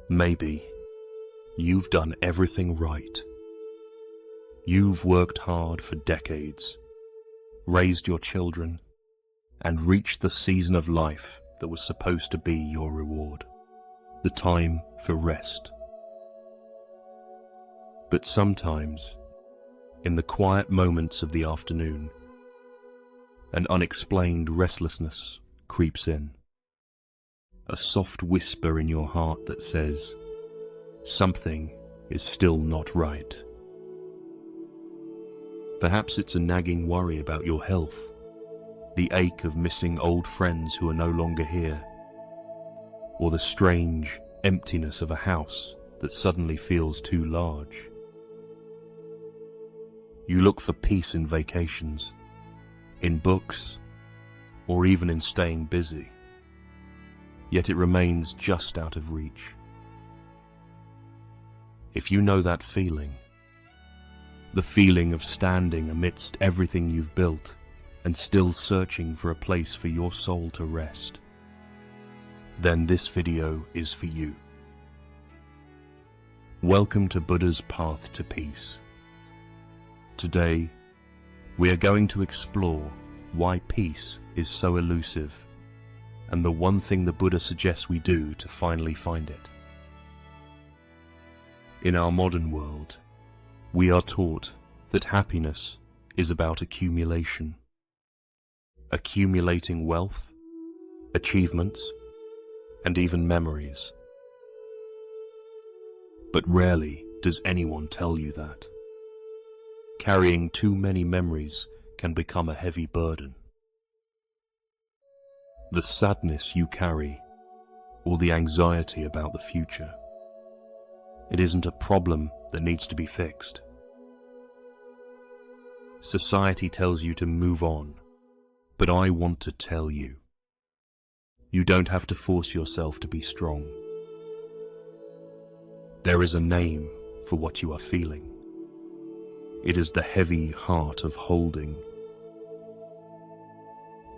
Maybe you've done everything right. You've worked hard for decades, raised your children, and reached the season of life that was supposed to be your reward, the time for rest. But sometimes, in the quiet moments of the afternoon, an unexplained restlessness creeps in. A soft whisper in your heart that says, something is still not right. Perhaps it's a nagging worry about your health, the ache of missing old friends who are no longer here, or the strange emptiness of a house that suddenly feels too large. You look for peace in vacations, in books, or even in staying busy, yet it remains just out of reach. If you know that feeling, the feeling of standing amidst everything you've built and still searching for a place for your soul to rest, then this video is for you. Welcome to Buddha's path to peace. Today, we are going to explore why peace is so elusive and the one thing the Buddha suggests we do to finally find it. In our modern world, we are taught that happiness is about accumulation. Accumulating wealth, achievements, and even memories. But rarely does anyone tell you that. Carrying too many memories can become a heavy burden. The sadness you carry, or the anxiety about the future, it isn't a problem that needs to be fixed. Society tells you to move on, but I want to tell you, you don't have to force yourself to be strong. There is a name for what you are feeling. It is the heavy heart of holding.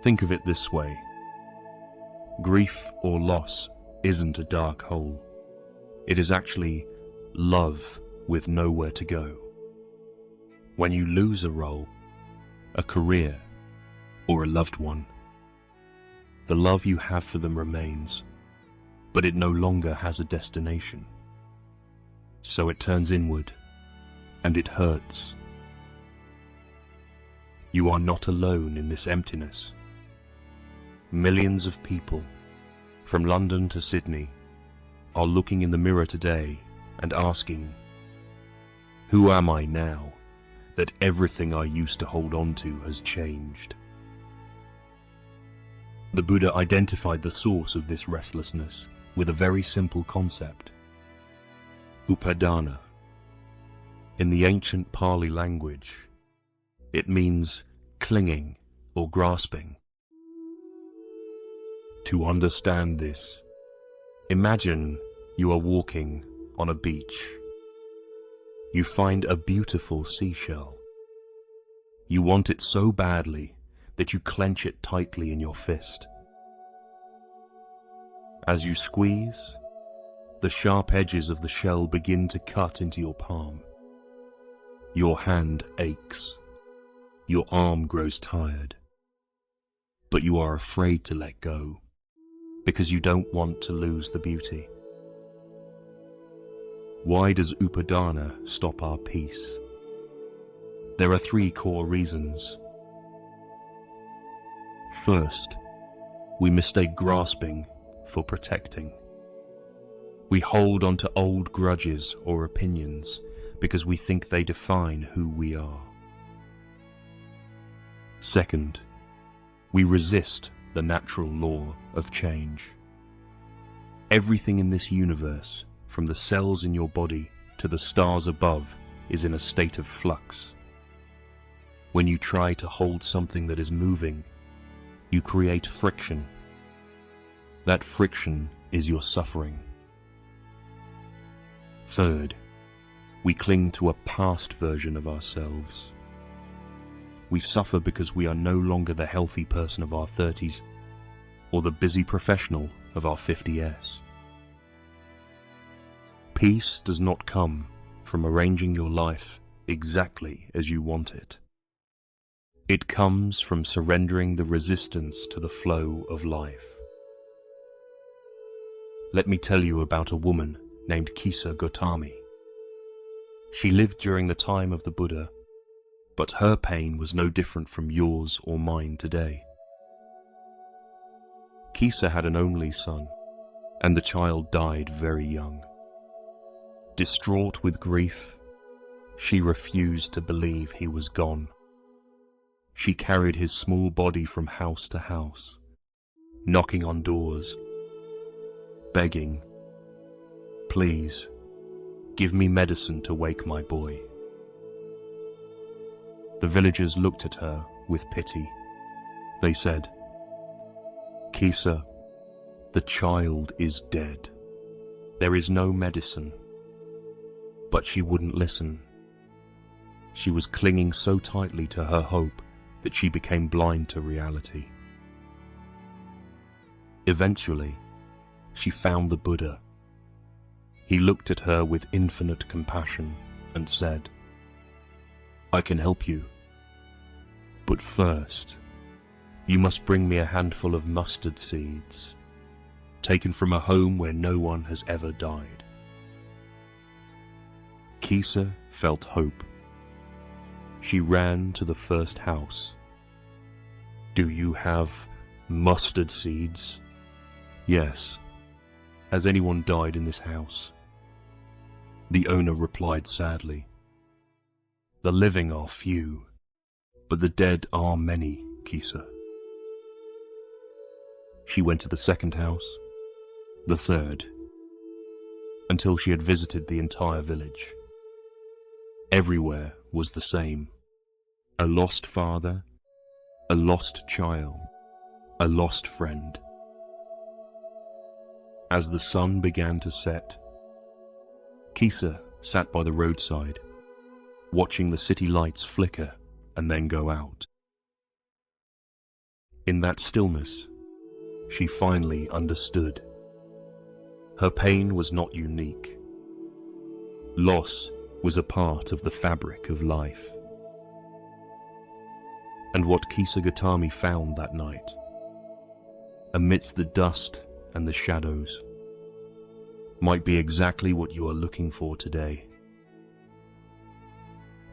Think of it this way. Grief or loss isn't a dark hole. It is actually love with nowhere to go. When you lose a role, a career, or a loved one, the love you have for them remains, but it no longer has a destination. So it turns inward, and it hurts. You are not alone in this emptiness. Millions of people, from London to Sydney, are looking in the mirror today and asking, who am I now that everything I used to hold on to has changed? The Buddha identified the source of this restlessness with a very simple concept, Upadana. In the ancient Pali language, it means clinging or grasping. To understand this, imagine you are walking on a beach. You find a beautiful seashell. You want it so badly that you clench it tightly in your fist. As you squeeze, the sharp edges of the shell begin to cut into your palm. Your hand aches. Your arm grows tired. But you are afraid to let go, because you don't want to lose the beauty. Why does Upadana stop our peace? There are three core reasons. First, we mistake grasping for protecting. We hold on to old grudges or opinions because we think they define who we are. Second, we resist the natural law of change. Everything in this universe, from the cells in your body to the stars above, is in a state of flux. When you try to hold something that is moving, you create friction. That friction is your suffering. Third, we cling to a past version of ourselves. We suffer because we are no longer the healthy person of our 30s or the busy professional of our 50s. Peace does not come from arranging your life exactly as you want it. It comes from surrendering the resistance to the flow of life. Let me tell you about a woman named Kisa Gotami. She lived during the time of the Buddha, but her pain was no different from yours or mine today. Kisa had an only son, and the child died very young. Distraught with grief, she refused to believe he was gone. She carried his small body from house to house, knocking on doors, begging, "Please, give me medicine to wake my boy." The villagers looked at her with pity. They said, "Kisa, the child is dead. There is no medicine." But she wouldn't listen. She was clinging so tightly to her hope that she became blind to reality. Eventually, she found the Buddha. He looked at her with infinite compassion and said, "I can help you. But first, you must bring me a handful of mustard seeds, taken from a home where no one has ever died." Kisa felt hope. She ran to the first house. "Do you have mustard seeds?" "Yes." "Has anyone died in this house?" The owner replied sadly, "The living are few, but the dead are many, Kisa." She went to the second house, the third, until she had visited the entire village. Everywhere was the same: a lost father, a lost child, a lost friend. As the sun began to set, Kisa sat by the roadside, watching the city lights flicker and then go out. In that stillness, she finally understood. Her pain was not unique. Loss was a part of the fabric of life. And what Kisa Gotami found that night, amidst the dust and the shadows, might be exactly what you are looking for today.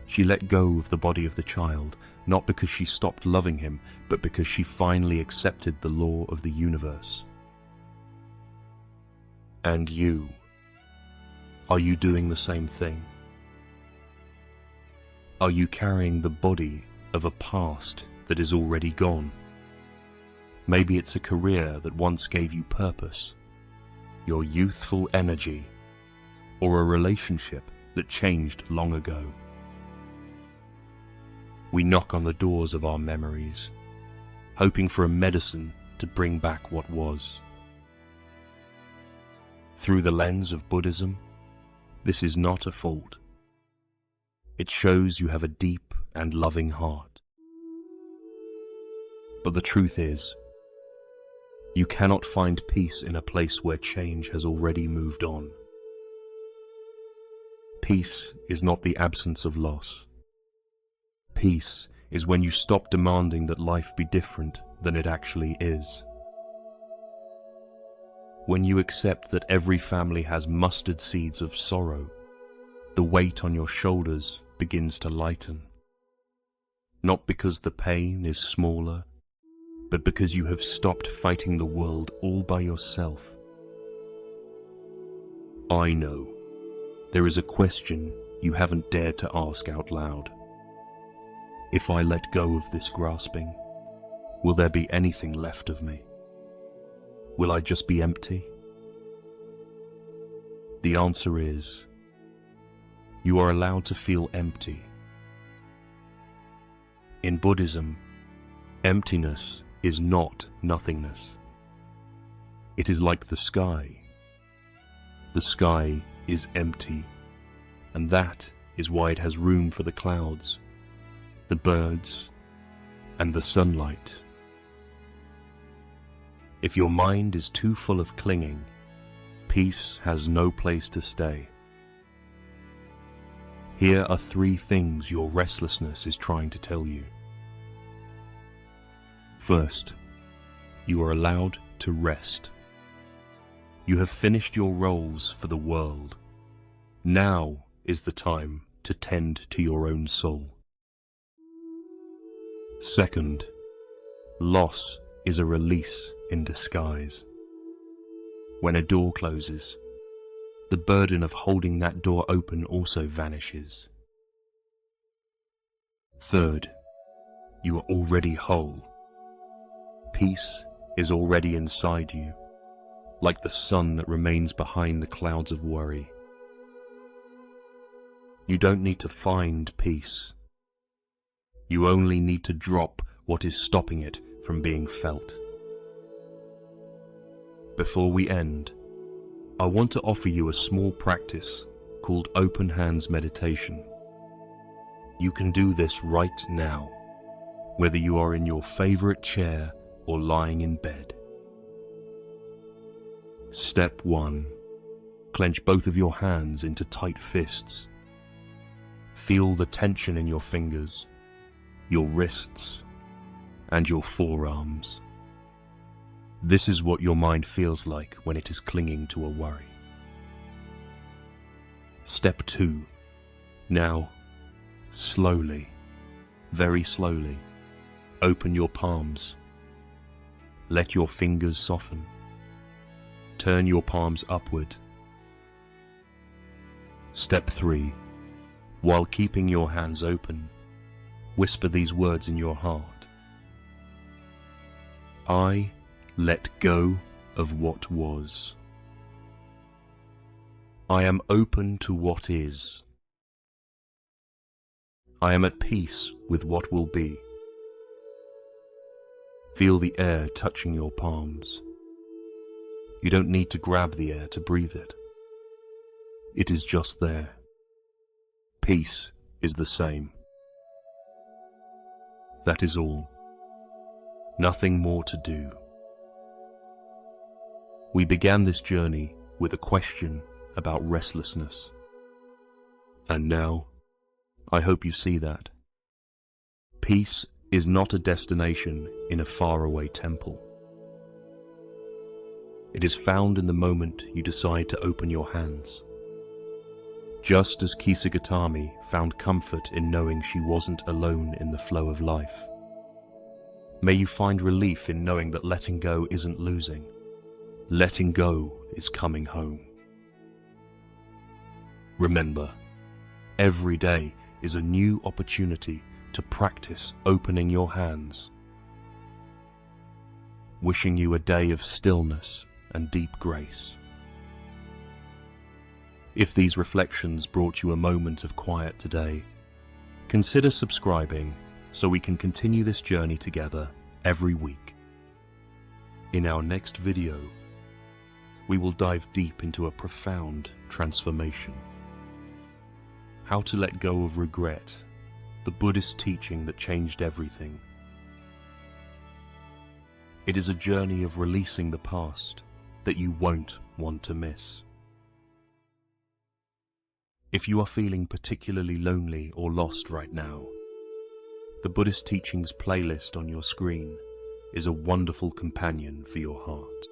She let go of the body of the child, not because she stopped loving him, but because she finally accepted the law of the universe. And you, are you doing the same thing? Are you carrying the body of a past that is already gone? Maybe it's a career that once gave you purpose, your youthful energy, or a relationship that changed long ago. We knock on the doors of our memories, hoping for a medicine to bring back what was. Through the lens of Buddhism, this is not a fault. It shows you have a deep and loving heart. But the truth is, you cannot find peace in a place where change has already moved on. Peace is not the absence of loss. Peace is when you stop demanding that life be different than it actually is. When you accept that every family has mustard seeds of sorrow, the weight on your shoulders begins to lighten. Not because the pain is smaller, but because you have stopped fighting the world all by yourself. I know there is a question you haven't dared to ask out loud. If I let go of this grasping, will there be anything left of me? Will I just be empty? The answer is, you are allowed to feel empty. In Buddhism, emptiness is not nothingness. It is like the sky. The sky is empty, and that is why it has room for the clouds, the birds, and the sunlight. If your mind is too full of clinging, peace has no place to stay. Here are 3 things your restlessness is trying to tell you. First, you are allowed to rest. You have finished your roles for the world. Now is the time to tend to your own soul. Second, loss is a release in disguise. When a door closes, the burden of holding that door open also vanishes. Third, you are already whole. Peace is already inside you, like the sun that remains behind the clouds of worry. You don't need to find peace. You only need to drop what is stopping it from being felt. Before we end, I want to offer you a small practice called open hands meditation. You can do this right now, whether you are in your favorite chair or lying in bed. Step 1. Clench both of your hands into tight fists. Feel the tension in your fingers, your wrists, and your forearms. This is what your mind feels like when it is clinging to a worry. Step 2. Now, slowly, very slowly, open your palms. Let your fingers soften. Turn your palms upward. Step 3. While keeping your hands open, whisper these words in your heart. I let go of what was. I am open to what is. I am at peace with what will be. Feel the air touching your palms. You don't need to grab the air to breathe it. It is just there. Peace is the same. That is all. Nothing more to do. We began this journey with a question about restlessness. And now, I hope you see that. Peace is not a destination in a faraway temple. It is found in the moment you decide to open your hands. Just as Kisa Gotami found comfort in knowing she wasn't alone in the flow of life. May you find relief in knowing that letting go isn't losing. Letting go is coming home. Remember, every day is a new opportunity to practice opening your hands. Wishing you a day of stillness and deep grace. If these reflections brought you a moment of quiet today, consider subscribing so we can continue this journey together every week. In our next video, we will dive deep into a profound transformation. How to let go of regret, the Buddhist teaching that changed everything. It is a journey of releasing the past that you won't want to miss. If you are feeling particularly lonely or lost right now, the Buddhist teachings playlist on your screen is a wonderful companion for your heart.